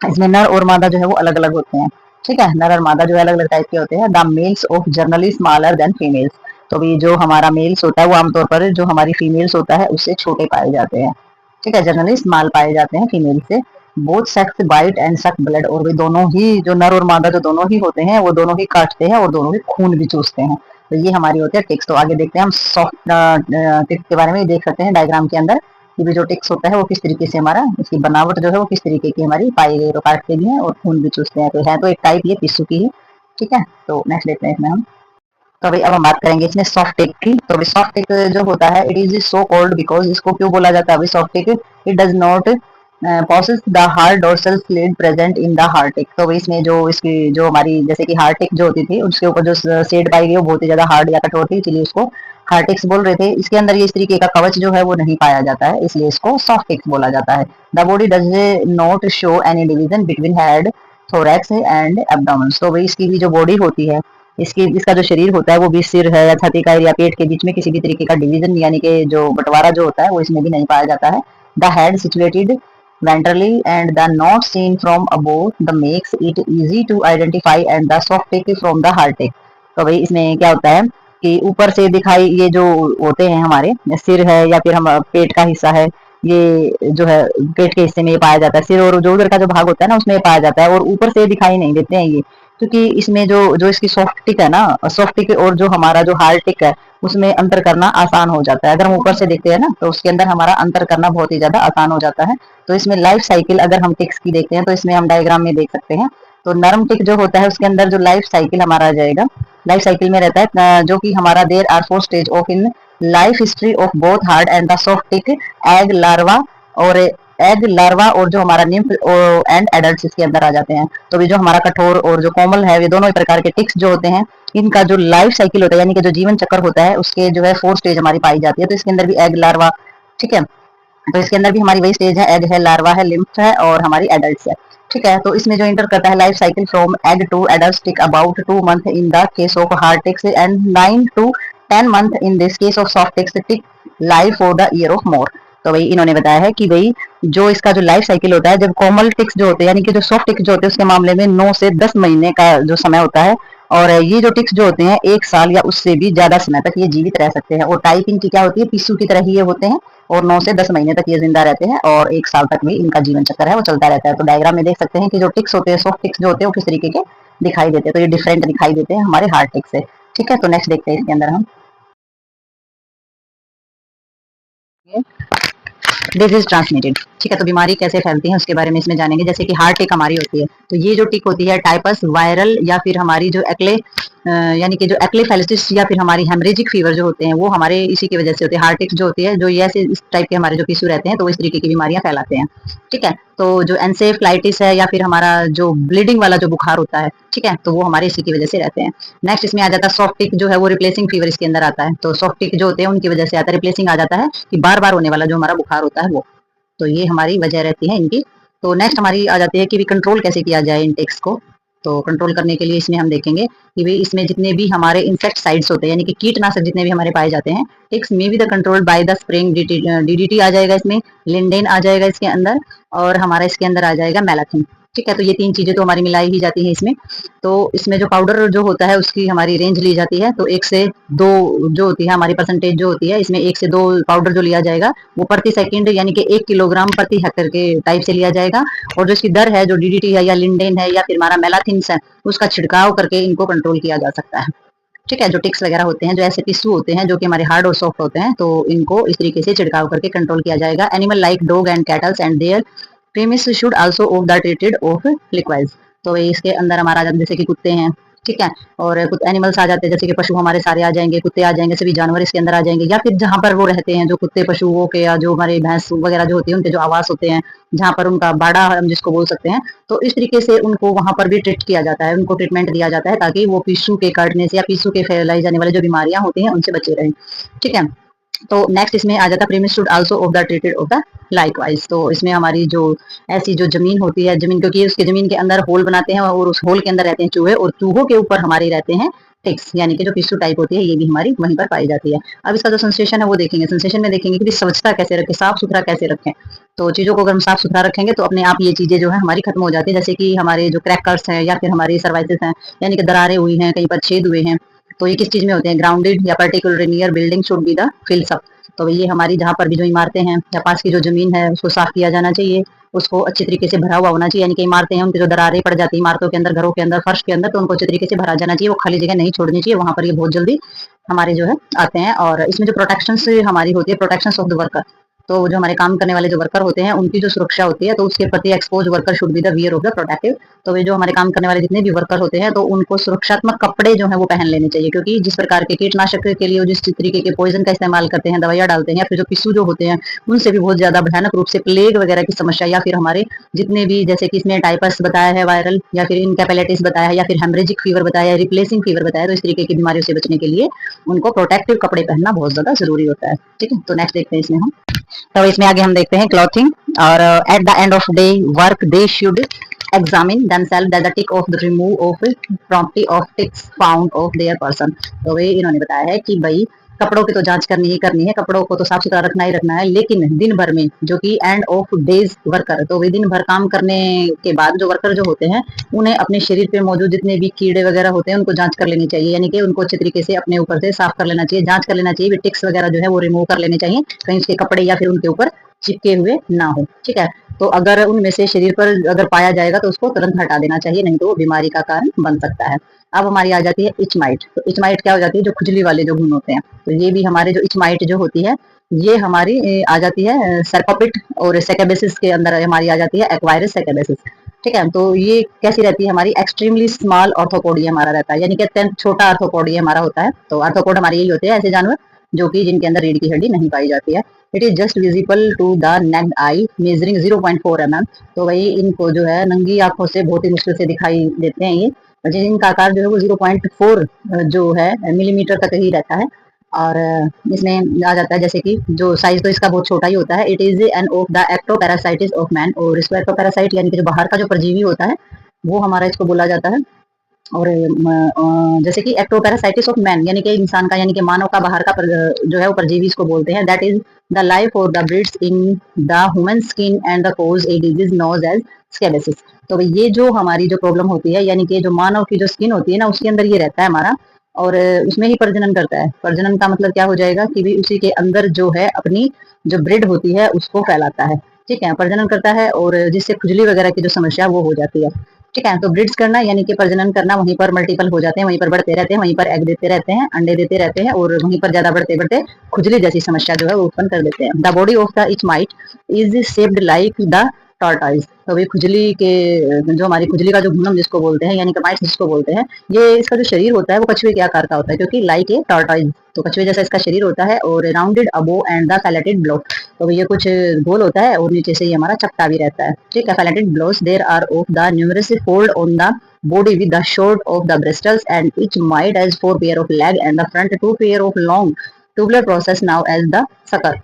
इसमें नर और मादा जो है वो अलग अलग होते हैं। ठीक है, नर और मादा जो है अलग अलग टाइप के होते हैं। The mails of generally smaller than females, तो भी जो हमारा मेल्स होता है वो आमतौर पर जो हमारी फीमेल्स होता है उससे छोटे पाए जाते हैं। ठीक है, जनरली स्मॉल पाए जाते हैं फीमेल से। बोथ सेक्स बाइट एंड सक ब्लड, और वे दोनों ही जो नर और मादा जो दोनों ही होते हैं वो दोनों ही काटते हैं और दोनों ही खून भी चूसते हैं। तो ये हमारी होती है टिक्स। तो आगे देखते हैं हम सॉफ्ट टिक्स के बारे में, देख सकते हैं डायग्राम के अंदर कि भी जो टिक्स होता है वो किस तरीके से हमारा, इसकी बनावट जो है वो किस तरीके की हमारी पाई गई, तो काटते भी हैं और खून भी चूसते हैं, तो है तो एक टाइप ये टिश्यू की है। ठीक है, तो नेक्स्ट देखते हैं इसमें हम। तो भाई अब हम बात करेंगे इसमें सॉफ्ट टिक की। तो भाई सॉफ्ट टिक जो होता है it is so called because, इसको क्यों बोला जाता है भाई soft tick, it does not possess the hard dorsal slit present in the hard tick. तो भाई इसमें जो इसकी जो हमारी जैसे कि हार्ट टिक जो होती थी उसके ऊपर जो सेड पाई गई वो बहुत ही ज्यादा हार्ड या कठोर थी, इसलिए उसको हार्ट टिक्स बोल रहे थे। इसके अंदर ये इस तरीके का कवच जो है वो नहीं पाया जाता है, इसलिए इसको सॉफ्ट टिक्स बोला जाता है। The body does not show any division between head, thorax and abdomen. तो भाई इसकी भी जो बॉडी होती है, इसकी इसका जो शरीर होता है वो भी सिर है या छाती का या पेट के बीच में किसी भी तरीके का डिवीजन यानी कि जो बंटवारा जो होता है वो इसमें भी नहीं पाया जाता है। The head situated ventrally and the not seen from above the makes it easy to identify and the soft tick from the hard tick। तो भाई इसमें क्या होता है कि ऊपर से दिखाई ये जो होते हैं हमारे सिर है या फिर हम पेट का हिस्सा है, ये जो है पेट के हिस्से में ये पाया जाता है, सिर और जो उधर का जो भाग होता है ना उसमें ये पाया जाता है, और ऊपर से दिखाई नहीं देते हैं ये, क्योंकि इसमें जो जो इसकी सॉफ्ट टिक है ना, सॉफ्ट टिक और जो हमारा जो हार्ड टिक है उसमें अंतर करना आसान हो जाता है। अगर हम ऊपर से देखते हैं ना तो उसके अंदर हमारा अंतर करना बहुत ही ज्यादा आसान हो जाता है। तो इसमें लाइफ साइकिल अगर हम टिक्स की देखते हैं तो इसमें हम डायग्राम में देख सकते हैं। तो नरम टिक जो होता है उसके अंदर जो लाइफ साइकिल हमारा आ जाएगा, लाइफ साइकिल में रहता है जो कि हमारा there are 4 stage of in life history of both hard and the soft tick, egg larva और एग लार्वा और जो हमारा निम्फ एंड एडल्ट इसके अंदर आ जाते हैं। तो भी जो हमारा कठोर और जो कोमल है वे दोनों ही प्रकार के टिक्स जो होते हैं इनका जो लाइफ साइकिल होता है यानी कि जो जीवन चक्र होता है उसके जो है 4 स्टेज हमारी पाई जाती है। तो इसके अंदर भी एग लार्वा, ठीक है, तो इसके अंदर भी हमारी वही स्टेज है, एग है, लार्वा है, लिम्फ है और हमारी एडल्ट है। ठीक है, तो इसमें जो इंटर करता है life cycle from egg to adult tick about 2 month in the case of hard ticks and 9 to 10 month in this case of soft ticks tick live for the year of more. तो भाई इन्होंने बताया है कि भाई जो इसका जो लाइफ साइकिल होता है, जब कोमल टिक्स जो होते हैं यानी कि जो सॉफ्ट टिक्स जो होते हैं उसके मामले में 9 से 10 महीने का जो समय होता है, और ये जो टिक्स जो होते हैं 1 साल या उससे भी ज्यादा समय तक ये जीवित रह सकते हैं। और टाइप इनकी क्या होती है, टिश्यू की तरह ही ये होते हैं और 9 से 10 महीने तक ये जिंदा रहते हैं और 1 साल तक भी इनका जीवन चक्र है वो चलता रहता है। तो डायग्राम में देख सकते हैं कि जो टिक्स होते हैं, सॉफ्ट टिक्स जो होते हैं वो किस तरीके के दिखाई देते हैं, तो ये डिफरेंट दिखाई देते हैं हमारे हार्ड टिक्स से। ठीक है, तो नेक्स्ट देखते हैं इसके अंदर हम डिजीज ट्रांसमिटेड। ठीक है, तो बीमारी कैसे फैलती है उसके बारे में इसमें जानेंगे। जैसे कि हार्ट टिक हमारी होती है, तो ये जो टिक होती है टाइपस वायरल या फिर हमारी जो एक्ले यानी कि जो एक्लेफेलिसिस या फिर हमारी हेमरेजिक फीवर जो होते हैं वो हमारे इसी की वजह से होते हैं। हार्ट टिक जो होती है जो ये ऐसे इस टाइप के हमारे जो टिश्यू रहते हैं तो इस तरीके की बीमारियां फैलाते हैं। ठीक है, तो जो एनसेफ्लाइटिस है या फिर हमारा जो ब्लीडिंग वाला जो बुखार होता है, ठीक है, तो वो हमारे इसी की वजह से रहते हैं। नेक्स्ट इसमें आ जाता है सॉफ्ट टिक जो है वो रिप्लेसिंग फीवर इसके अंदर आता है। तो सॉफ्ट टिक जो होते हैं उनकी वजह से आता है, रिप्लेसिंग आ जाता है कि बार बार होने वाला जो हमारा बुखार होता है वो, तो ये हमारी वजह रहती है इनकी। तो नेक्स्ट हमारी आ जाती है कि कंट्रोल कैसे किया जाए इन टिक्स को। तो कंट्रोल करने के लिए इसमें हम देखेंगे कि भाई इसमें जितने भी हमारे इंसेक्टिसाइड्स होते हैं यानी कि कीटनाशक जितने भी हमारे पाए जाते हैं, टिक्स में भी the control by the spraying DDT आ जाएगा इसमें, लिंडेन आ जाएगा इसके अंदर, और हमारा इसके अंदर आ जाएगा मैलाथिन। ठीक है, तो ये 3 चीजें तो हमारी मिलाई ही जाती है इसमें। तो इसमें जो पाउडर जो होता है उसकी हमारी रेंज ली जाती है, तो 1 से 2 जो होती है हमारी परसेंटेज जो होती है इसमें 1 से 2 पाउडर जो लिया जाएगा वो प्रति सेकंड यानी कि 1 किलोग्राम प्रति हेक्टेयर के टाइप से लिया जाएगा। और जो इसकी दर है जो डीडीटी है या लिंडेन है या फिर हमारा मेलाथिन्स है उसका छिड़काव करके इनको कंट्रोल किया जा सकता है। ठीक है, जो टिक्स वगैरह होते हैं जो ऐसे टिश्यू होते हैं जो कि हमारे हार्ड और सॉफ्ट होते हैं तो इनको इस तरीके से छिड़काव करके कंट्रोल किया जाएगा। Animal like dog and cattles and their premise should also of the treated of liquids. तो इसके अंदर हमारा जैसे कि कुत्ते हैं, ठीक है। और कुछ एनिमल्स आ जाते हैं, जैसे कि पशु हमारे सारे आ जाएंगे, कुत्ते आ जाएंगे, सभी जानवर इसके अंदर आ जाएंगे, या फिर जहां पर वो रहते हैं, जो कुत्ते पशुओं के या जो हमारे भैंस वगैरह जो होती है उनके जो आवास होते हैं, जहां पर उनका बाड़ा हम जिसको बोल सकते हैं, तो इस तरीके से उनको वहां पर भी ट्रीट किया जाता है, उनको ट्रीटमेंट दिया जाता है ताकि वो पिस्सू के काटने से या पिस्सू के फैलाई जाने वाली जो बीमारियां होती हैं उनसे बचे रहें। ठीक है। तो नेक्स्ट इसमें आ जाता है premise should also of the treated of the likewise. तो इसमें हमारी जो ऐसी जो जमीन होती है, जमीन क्योंकि उसके जमीन के अंदर होल बनाते हैं और उस होल के अंदर रहते हैं चूहे, और चूहों के ऊपर हमारे रहते हैं टिक्स, यानी कि जो पिस्सू टाइप होती है, ये भी हमारी वहीं पर पाई जाती है। अब इसका जो सेंसेशन है वो देखेंगे, सेंसेशन में देखेंगे कि स्वच्छता कैसे रखें, साफ सुथरा कैसे रखें। तो चीजों को अगर हम साफ सुथरा रखेंगे तो अपने आप ये चीजें जो है हमारी खत्म हो जाती है, जैसे कि हमारे जो क्रैकर्स हैं या फिर हमारी सर्वाइसिस हैं, यानी कि दरारें हुई हैं, कहीं पर छेद हुए हैं, तो ये किस चीज में होते हैं, ग्राउंडेड या particular near building should be the फिल्स up. तो ये हमारी जहाँ पर भी जो इमारतें हैं या पास की जो जमीन है उसको साफ किया जाना चाहिए, उसको अच्छी तरीके से भरा हुआ होना चाहिए, यानी कि इमारतें हैं उनकी जो दरारें पड़ जाती है इमारतों के अंदर, घरों के अंदर, फर्श के अंदर, तो उनको अच्छी तरीके से भरा जाना चाहिए, वो खाली जगह नहीं छोड़नी चाहिए, वहां पर ये बहुत जल्दी हमारे जो है आते हैं। और इसमें जो प्रोटेक्शन हमारी होती है, प्रोटेक्शन ऑफ द वर्कर, तो जो हमारे काम करने वाले जो वर्कर होते हैं उनकी जो सुरक्षा होती है, तो उसके प्रति expose worker should be the wear off the protective. तो वे जो हमारे काम करने वाले जितने भी वर्कर होते हैं तो उनको सुरक्षात्मक कपड़े जो है वो पहन लेने चाहिए, क्योंकि जिस प्रकार के कीटनाशक के लिए जिस तरीके के पॉइजन का इस्तेमाल करते हैं, दवाइयां डालते हैं, या फिर जो पिस्सू जो होते हैं उनसे भी बहुत ज्यादा भयानक रूप से प्लेग वगैरह की समस्या, या फिर हमारे जितने भी, जैसे कि इसमें टाइपस बताया है वायरल, या फिर इनकैपेलाइटिस बताया है, या फिर हेमरेजिक फीवर बताया है, रिप्लेसिंग फीवर बताया है, तो इस तरीके की बीमारियों से बचने के लिए उनको प्रोटेक्टिव कपड़े पहनना बहुत ज्यादा जरूरी होता है। ठीक है। तो नेक्स्ट देखते हैं इसमें हम, तो इसमें आगे हम देखते हैं क्लॉथिंग। और at the end of day work they should examine themselves that the tick of the remove of property of ticks found of their person। तो वे इन्होंने बताया है कि भाई कपड़ों की तो जांच करनी ही करनी है, कपड़ों को तो साफ सुथरा रखना ही रखना है, लेकिन दिन भर में जो कि एंड ऑफ डेज वर्कर, तो वे दिन भर काम करने के बाद जो वर्कर जो होते हैं उन्हें अपने शरीर पे मौजूद जितने भी कीड़े वगैरह होते हैं उनको जांच कर लेनी चाहिए, यानी कि उनको अच्छे तरीके से अपने ऊपर से साफ कर लेना चाहिए, जांच कर लेना चाहिए, टिक्स वगैरह जो है वो रिमूव कर लेने चाहिए, कहीं उसके कपड़े या फिर उनके ऊपर चिपके हुए ना हो। ठीक है। तो अगर उनमें से शरीर पर अगर पाया जाएगा तो उसको तुरंत हटा देना चाहिए, नहीं तो वो बीमारी का कारण बन सकता है। अब हमारी आ जाती है इचमाइट। तो इचमाइट क्या हो जाती है, जो खुजली वाले जो घुन होते हैं, तो ये भी हमारे जो इचमाइट जो होती है ये हमारी आ जाती है सर्कोपिट और सेकेबेसिस के अंदर हमारी आ जाती है एक्वायरस सेकेबेसिस। ठीक है। तो ये कैसी रहती है हमारी, एक्सट्रीमली स्मॉल ऑर्थोपोडी हमारा रहता है, यानी कि अत्यंत छोटा आर्थोपोडी हमारा होता है। तो आर्थोपोड हमारे यही होते हैं, ऐसे जानवर जो कि जिनके अंदर रीढ़ की हड्डी नहीं पाई जाती है। It is just visible to the naked eye measuring 0.4 mm। तो वही इनको जो है नंगी आंखों से बहुत ही मुश्किल से दिखाई देते हैं ये, जिनका आकार जो है वो 0.4 जो है मिलीमीटर तक ही रहता है। और इसमें आ जाता है जैसे कि जो साइज तो इसका बहुत छोटा ही होता है। It is an of the ectoparasites of man. और इसको एक्टोपैरासाइट यानी कि जो बाहर का जो परजीवी होता है वो हमारा इसको बोला जाता है। और जैसे कि एक्टोपैरासाइटिस ऑफ मैन यानी कि इंसान का, यानी कि मानव का बाहर का जो है वो परजीवी इसको बोलते हैं। दैट इज द लाइफ और the breeds in the human skin and the cause a disease known as scabies. तो ये जो हमारी जो प्रॉब्लम होती है, यानी कि जो मानव की जो स्किन होती है ना उसके अंदर ये रहता है हमारा, और उसमें ही प्रजनन करता है। प्रजनन का मतलब क्या हो जाएगा कि भी उसी के अंदर जो है अपनी जो ब्रीड होती है उसको फैलाता है। ठीक है। प्रजनन करता है और जिससे खुजली वगैरह की जो समस्या वो हो जाती है। ठीक है। तो ब्रिड्स करना यानी कि प्रजनन करना, वहीं पर मल्टीपल हो जाते हैं, वहीं पर बढ़ते रहते हैं, वहीं पर एग देते रहते हैं, अंडे देते रहते हैं, और वहीं पर ज्यादा बढ़ते बढ़ते खुजली जैसी समस्या जो है वो उत्पन्न कर देते हैं। The body of the each might is shaped like the tortoise. तो भाई खुजली के जो हमारी खुजली का जो घुनम जिसको बोलते हैं, यानी कि माइट्स जिसको बोलते हैं, ये इसका जो शरीर होता है वो कछुए के आकार का होता है, क्योंकि लाइक ए टॉर्टाइज, तो कछुए जैसा इसका शरीर होता है, और rounded above and the flattened below. तो ये कुछ गोल होता है और नीचे से ये हमारा चपटा भी रहता है। ठीक है। Flattened below there are of the numerous fold on the body with the short of the bristles, and each mite has 4 pair of leg and the front 2 pair of long tubular process now as the sucker।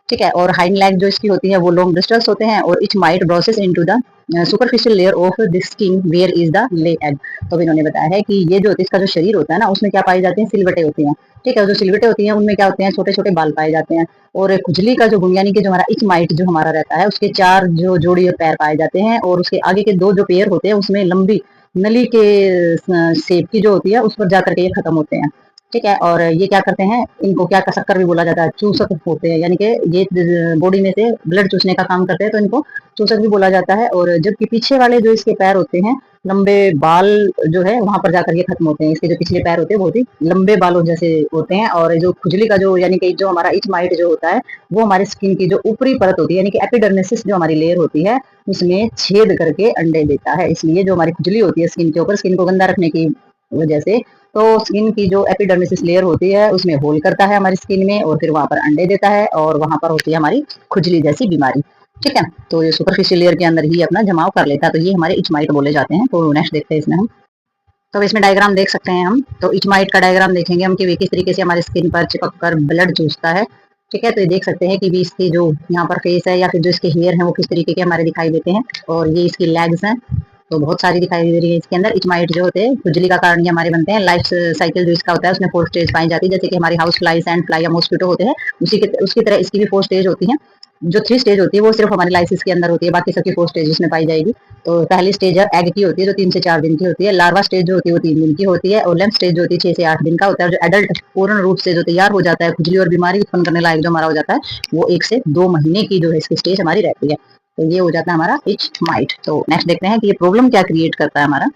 ठीक है। और हाइंड लेग जो इसकी होती है वो लॉन्ग ब्रिस्टल्स होते हैं, और each mite burrows into the superficial layer of the skin where is the lay egg. तो इन्होंने बताया है कि ये जो इसका जो शरीर होता है ना उसमें क्या पाई जाती है, सिलवटें होती हैं। ठीक है। जो सिलवटें होती हैं उनमें क्या होते हैं, छोटे छोटे बाल पाए जाते हैं। और खुजली का जो गुण यानी कि जो हमारा इच माइट जो हमारा रहता है उसके 4 जो जोड़ी पैर पाए जाते हैं, और उसके आगे के 2 जो पैर होते हैं उसमें लंबी नली के शेप की जो होती है उस पर जाकर के ये खत्म होते हैं। ठीक है। और ये क्या करते हैं, इनको क्या शक्कर भी बोला जाता है, चूसक होते हैं, यानी कि ये बॉडी में से ब्लड चूसने का काम करते हैं, तो इनको चूसक भी बोला जाता है। और जबकि पीछे वाले जो इसके पैर होते हैं, लंबे बाल जो है वहां पर जाकर ये खत्म होते हैं। इसके जो पिछले पैर होते हैं बहुत ही लंबे बालों जैसे होते हैं। और जो खुजली का जो यानी कि जो हमारा इच माइट जो होता है वो हमारी स्किन की जो ऊपरी परत होती है, यानी कि एपिडर्मिस जो हमारी लेयर होती है उसमें छेद करके अंडे देता है। इसलिए जो हमारी खुजली होती है स्किन के ऊपर, स्किन को गंदा रखने की वजह से। तो स्किन की जो एपिडर्मिस लेयर होती है उसमें होल करता है हमारी स्किन में, और फिर वहां पर अंडे देता है, और वहां पर होती है हमारी खुजली जैसी बीमारी। ठीक है, तो ये सुपरफिशियल लेयर के अंदर ही अपना जमाव कर लेता है, तो ये हमारे इचमाइट बोले जाते हैं। तो नेक्स्ट देखते हैं इसमें हम। तो अब इसमें डायग्राम देख सकते हैं हम। तो इचमाइट का डायग्राम देखेंगे हम कि किस तरीके से हमारे स्किन पर चिपक कर ब्लड चूसता है। ठीक है, तो ये देख सकते हैं कि भी इसकी जो यहाँ पर फेस है या फिर जो इसके हेयर हैं वो किस तरीके के हमारे दिखाई देते हैं, और ये इसकी लेग्स हैं, तो बहुत सारी दिखाई दे रही है इसके अंदर। इचमाइट जो होते हैं खुजली का कारण ये हमारे बनते हैं। लाइफ साइकिल जो इसका होता है उसमें 4 स्टेज पाई जाती है, जैसे कि हमारी हाउस फ्लाई, सैंड फ्लाई या मॉस्किटो होते हैं, उसकी तरह इसकी भी 4 स्टेज होती है। जो 3 स्टेज होती है वो सिर्फ हमारी लाइसिस के अंदर होती है, बाकी सबकी 4 स्टेज इसमें पाई जाएगी। तो पहली स्टेज एग की होती है जो 3 से 4 दिन की होती है। लार्वा स्टेज जो होती है वो 3 दिन की होती है, और लेम्प स्टेज जो होती है 6 से 8 दिन का होता है। और जो एडल्ट पूर्ण रूप से जो तैयार हो जाता है, खुजली और बीमारी उत्पन्न करने लायक जो हमारा हो जाता है, वो 1 से 2 महीने की जो है इसकी स्टेज हमारी रहती है। तो ये हो जाता है हमारा इच माइट। तो नेक्स्ट देखते हैं कि ये प्रॉब्लम क्या क्रिएट करता है हमारा।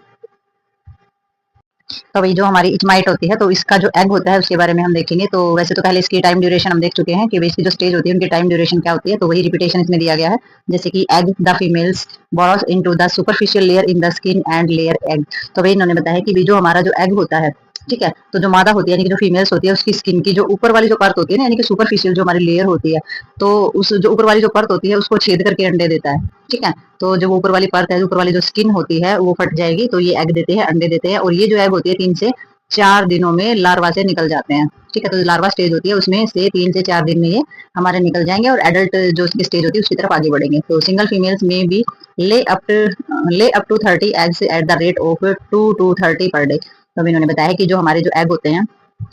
तो भाई जो हमारी इचमाइट होती है, तो इसका जो एग होता है उसके बारे में हम देखेंगे। तो वैसे तो पहले इसकी टाइम ड्यूरेशन हम देख चुके हैं कि इसकी जो स्टेज होती है उनकी टाइम ड्यूरेशन क्या होती है, तो वही रिपीटेशन इसमें दिया गया है। जैसे कि egg the females borrows into the superficial layer in the skin and layer egg. तो भाई इन्होंने बताया कि जो हमारा जो एग होता है, ठीक है, तो जो मादा होती है यानी कि जो फीमेल्स होती है उसकी स्किन की जो ऊपर वाली जो परत होती है ना, यानी कि सुपरफिशियल जो हमारी लेयर होती है, तो उस जो ऊपर वाली जो परत होती है उसको छेद करके अंडे देता है। ठीक है, तो जो ऊपर वाली परत है, ऊपर वाली जो स्किन होती है वो फट जाएगी, तो ये एग देते हैं, अंडे देते हैं। और ये जो एग होती है 3 से 4 दिनों में लार्वा से निकल जाते हैं। ठीक है, तो लार्वा स्टेज होती है उसमें से 3 से 4 दिन में ये हमारे निकल जाएंगे, और एडल्ट जो उसकी स्टेज होती है उसकी तरफ आगे बढ़ेंगे। तो सिंगल फीमेल्स में भी lay up to 30 eggs at the rate of 2 to 30 per day. तो अभी इन्होंने बताया कि जो हमारे जो एग होते हैं,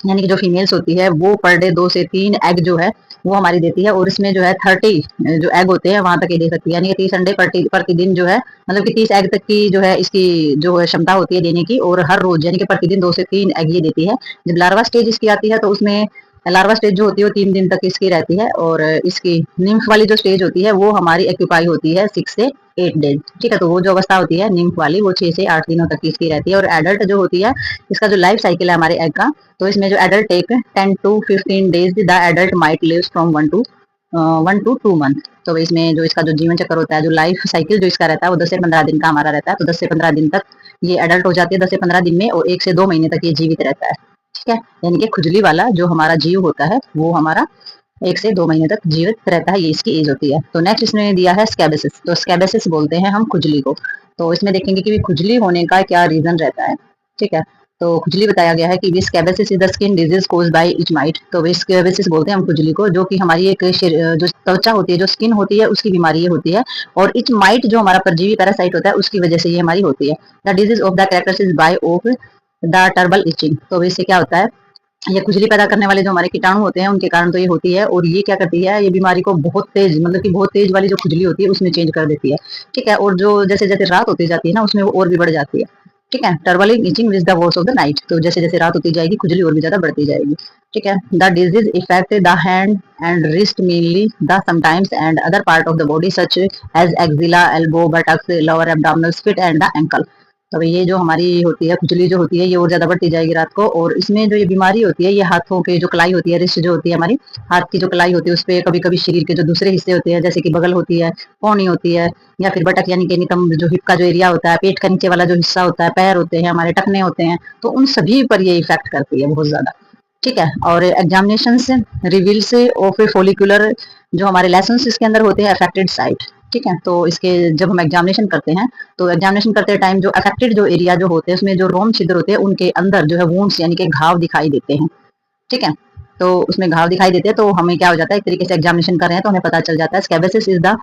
यानी कि जो फीमेल्स होती है वो पर डे 2 से 3 एग जो है वो हमारी देती है, और इसमें जो है 30 जो एग होते हैं वहां तक ये दे सकती है, यानी कि 30 अंडे प्रतिदिन जो है, मतलब कि 30 एग तक की जो है इसकी जो क्षमता होती है देने की, और हर रोज यानी कि प्रतिदिन 2 से 3 एग ये देती है। जब लार्वा स्टेज इसकी आती है तो उसमें लार्वा स्टेज जो होती है वो 3 दिन तक इसकी रहती है, और इसकी निम्फ वाली जो स्टेज होती है वो हमारी एक्यूपाई होती है 6 से 8 डेज। ठीक है, तो वो जो अवस्था होती है निम्फ वाली वो 6 से 8 दिनों तक की इसकी रहती है। और एडल्ट जो होती है, इसका जो लाइफ साइकिल है हमारे एग का, तो इसमें जो adult take 10 to 15 days, the adult might lives from 1 to 2 month. तो इसमें जो इसका जो जीवन चक्र होता है, जो लाइफ साइकिल जो इसका रहता है वो 10 से 15 दिन का हमारा रहता है। तो 10 से 15 दिन तक ये एडल्ट हो जाती है, 10 से 15 दिन में, और 1 से 2 महीने तक ये जीवित रहता है। ठीक है, यानी कि खुजली वाला जो हमारा जीव होता है वो हमारा 1 से 2 महीने तक जीवित रहता है, ये इसकी एज होती है। तो नेक्स्ट इसमें दिया है स्कैबिसिस। तो स्कैबिसिस बोलते हैं हम खुजली को। तो इसमें देखेंगे कि खुजली होने का क्या रीजन रहता है। ठीक है, तो खुजली बताया गया है कि scabies is the skin disease caused by itch mite. तो स्कैबिसिस बोलते हैं हम खुजली को, जो कि हमारी एक जो त्वचा होती है, जो स्किन होती है उसकी बीमारी ये होती है, और इचमाइट जो हमारा परजीवी पैरासाइट होता है उसकी वजह से ये हमारी होती है। The disease of the characteristic by of the terrible itching. तो इससे क्या होता है, ये खुजली पैदा करने वाले जो हमारे कीटाणु होते हैं उनके कारण तो ये होती है, और ये क्या करती है, ये बीमारी को बहुत तेज, मतलब कि बहुत तेज वाली जो खुजली होती है उसमें चेंज कर देती है। ठीक है, और जो जैसे जैसे रात होती जाती है ना उसमें वो और भी बढ़ जाती है। ठीक है, troubling itching with the worse of the night. तो जैसे जैसे रात होती जाएगी खुजली और भी ज्यादा बढ़ती जाएगी। ठीक है, the disease effect the hand and wrist mainly, the sometimes and other part of the body such as axilla, elbow, buttocks, lower abdominal, feet and the ankle. तो ये जो हमारी होती है खुजली जो होती है ये और ज्यादा बढ़ती जाएगी रात को, और इसमें जो ये बीमारी होती है ये हाथों के जो कलाई होती है, रिस्ट जो होती है हमारी हाथ की जो कलाई होती है उस पर, कभी कभी शरीर के जो दूसरे हिस्से होते हैं जैसे कि बगल होती है, पौनी होती है, या फिर बटक यानी कि नितंब जो हिप का जो एरिया होता है, पेट का नीचे वाला जो हिस्सा होता है, पैर होते हैं हमारे, टखने होते हैं, तो उन सभी पर ये इफेक्ट करती है बहुत ज्यादा। ठीक है, और एग्जामिनेशन से रिवील्स ऑफ ए फोलिकुलर, जो हमारे लेसन्स इसके अंदर होते हैं अफेक्टेड साइट। ठीक है, तो इसके जब हम एग्जामिनेशन करते हैं तो एग्जामिनेशन करते टाइम जो अफेक्टेड जो एरिया जो होते हैं उसमें जो रोम छिद्र होते हैं उनके अंदर जो है वुंड्स यानी कि घाव दिखाई देते हैं। ठीक है, तो उसमें घाव दिखाई देते हैं, तो हमें क्या हो जाता है, एक तरीके से एग्जामिनेशन कर रहे हैं तो हमें पता चल जाता है scabies is the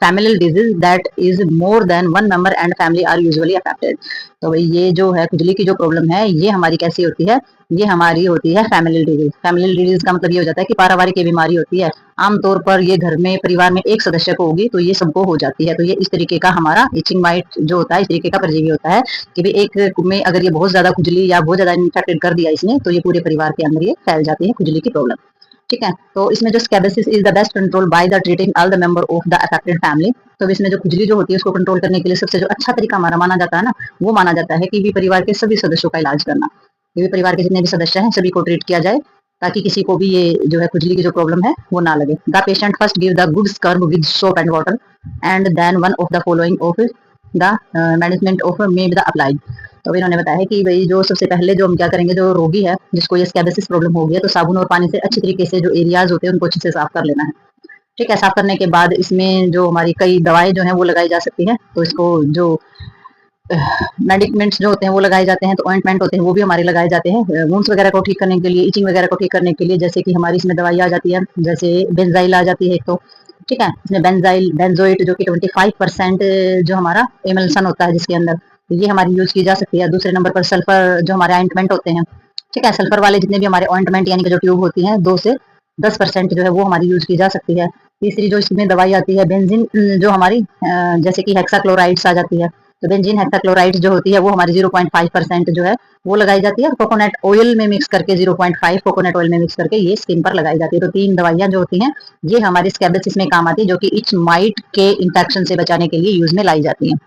familial disease that is more than one member and family are usually affected। तो भाई ये जो है खुजली की जो प्रॉब्लम है ये हमारी कैसी होती है, ये हमारी होती है फैमिली डिजीज। फैमिली डिजीज का मतलब ये हो जाता है कि पारिवारिक बीमारी होती है, आमतौर पर ये घर में परिवार में एक सदस्य को होगी तो ये सबको हो जाती है। तो ये इस तरीके का हमारा इचिंग माइट जो होता है इस तरीके का परजीवी होता है कि भाई एक में अगर ये बहुत ज्यादा खुजली या बहुत ज्यादा इन्फेक्टेड कर दिया इसने तो ये पूरे परिवार के अंदर ये फैल जाती है खुजली की प्रॉब्लम। ठीक है, तो इसमें जो scabies is the best control by the treating all the member of the affected family. तो इसमें जो खुजली जो होती है उसको कंट्रोल करने के लिए सबसे जो अच्छा तरीका हमारा माना जाता है ना, वो माना जाता है कि भी परिवार के सभी सदस्यों का इलाज करना। ये भी परिवार के जितने भी सदस्य हैं सभी को ट्रीट किया जाए ताकि किसी को भी ये जो है खुजली की जो प्रॉब्लम है वो ना लगे। The patient first give the good scrub with soap and water and then one of the following of the management of may be the applied. तो इन्होंने बताया है कि भाई जो सबसे पहले जो हम क्या करेंगे, जो रोगी है जिसको ये स्कैबियसिस प्रॉब्लम हो गया, तो साबुन और पानी से अच्छी तरीके से जो एरियाज होते हैं उनको अच्छे से साफ कर लेना है। ठीक है, साफ करने के बाद इसमें जो हमारी कई दवाएं जो हैं वो लगाई जा सकती हैं। तो इसको जो मेडिकमेंट्स जो होते हैं वो लगाए जाते हैं, तो ऑइंटमेंट होते हैं वो भी हमारे लगाए जाते हैं वुंड्स वगैरह को ठीक करने के लिए, इचिंग वगैरह को ठीक करने के लिए। जैसे कि हमारी इसमें दवाई आ जाती है, जैसे बेंजाइल आ जाती है एक तो, ठीक है, इसमें बेंजाइल बेंजोइट जो कि 25% जो हमारा एमल्सन होता है जिसके अंदर, तो ये हमारी यूज की जा सकती है। दूसरे नंबर पर सल्फर जो हमारे ऑइंटमेंट होते हैं, ठीक है, सल्फर वाले जितने भी हमारे ऑइंटमेंट यानी कि जो ट्यूब होती हैं 2 से 10% जो है वो हमारी यूज की जा सकती है। तीसरी जो इसमें दवाई आती है बेंजीन, जो हमारी जैसे कि हेक्साक्लोराइड्स आ जाती है, तो बेंजीन हेक्साक्लोराइड जो होती है वो हमारी 0.5% जो है वो लगाई जाती है, और कोकोनट ऑयल में मिक्स करके 0.5 कोकोनट ऑयल में मिक्स करके ये स्किन पर लगाई जाती है। तो 3 दवाइयां जो होती हैं ये हमारी स्कैबियसिस में काम आती है, जो कि इच माइट के इंफेक्शन से बचाने के लिए यूज में लाई जाती है।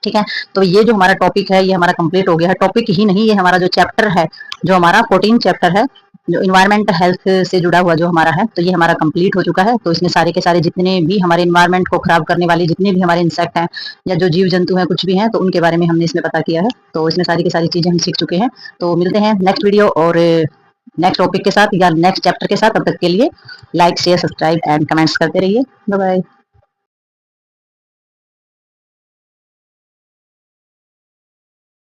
ठीक है, तो ये जो हमारा टॉपिक है ये हमारा कंप्लीट हो गया है। टॉपिक ही नहीं, ये हमारा जो चैप्टर है, जो हमारा 14 चैप्टर है, जो इन्वायरमेंट हेल्थ से जुड़ा हुआ जो हमारा है, तो ये हमारा कंप्लीट हो चुका है। तो इसमें सारे के सारे जितने भी हमारे इन्वायरमेंट को खराब करने वाले जितने भी हमारे इंसेक्ट हैं या जो जीव जंतु हैं कुछ भी हैं, तो उनके बारे में हमने इसमें पता किया है। तो इसमें सारी की सारी चीजें हम सीख चुके हैं। तो मिलते हैं नेक्स्ट वीडियो और नेक्स्ट टॉपिक के साथ या नेक्स्ट चैप्टर के साथ। तब तक के लिए like share subscribe and comments करते रहिए। Bye bye.